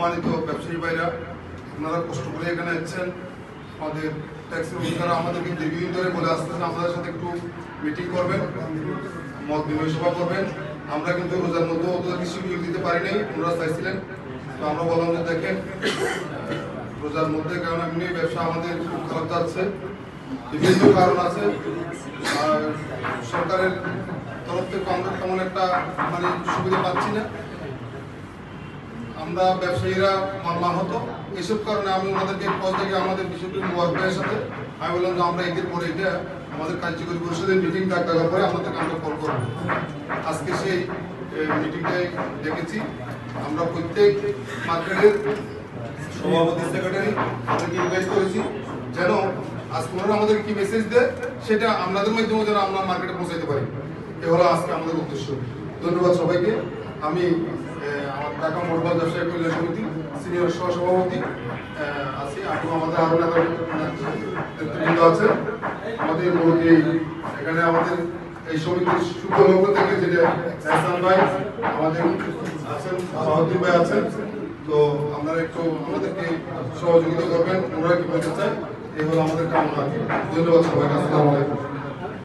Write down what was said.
সম্মানিত ব্যবসায়ী ভাইরা, আপনারা কষ্ট করে এখানে এসেছেন। আমাদের ট্যাক্সের অফিসাররা আমাদেরকে দীর্ঘদিন ধরে বলে আসতেছেন আমাদের সাথে একটু মিটিং করবেন, মত বিনিময় সভা করবেন। আমরা কিন্তু রোজার মধ্যে ওদেরকে সুযোগ দিতে পারি নাই, ওনারা চাইছিলেন। তো আমরা বললাম যে দেখেন, রোজার মধ্যে কারণ এমনি ব্যবসা আমাদের খুব খারাপ যাচ্ছে, বিভিন্ন কারণ আছে। আর সরকারের তরফ থেকে আমরা তেমন একটা সুবিধা পাচ্ছি না। আমরা ব্যবসায়ীরা মারমাহত, এইসব কারণে আমি ওনাদেরকে কল থেকে আমাদের বিশেষ করে ওয়ার্ক ভাইয়ের সাথে আমি বললাম যে আমরা ঈদের পরে এটা আমাদের কার্যকরী পরিষদের মিটিং ডাকার পরে আপনাদেরকে আমরা কল করবো। আজকে সেই মিটিংটাই ডেকেছি। আমরা প্রত্যেক মার্কেটের সভাপতি সেক্রেটারি তাদেরকে ইনভাইট করেছি, যেন আজকে ওনারা আমাদেরকে কি মেসেজ দেয় সেটা আপনাদের মাধ্যমে যেন আমরা মার্কেটে পৌঁছাইতে পারি। এ হলো আজকে আমাদের উদ্দেশ্য। ধন্যবাদ সবাইকে। আমি আমার ঢাকা মোটরবাস ব্যবসায়ী কল্যাণ সমিতি সিনিয়র সহসভাপতি আছি, আমাদের আরো নেতৃবৃন্দ আছে। আমাদের এখানে আমাদের এই সমিতির সুপক্ষ থেকে যেটা এহসান ভাই আমাদের আছেন, সাহাউদ্দিন ভাই আছেন। তো আপনারা একটু আমাদেরকে সহযোগিতা করবেন, ওনারা কি বলতে চায়, এই হলো আমাদের কামনা। ধন্যবাদ সবাইকে। আসসালামু আলাইকুম।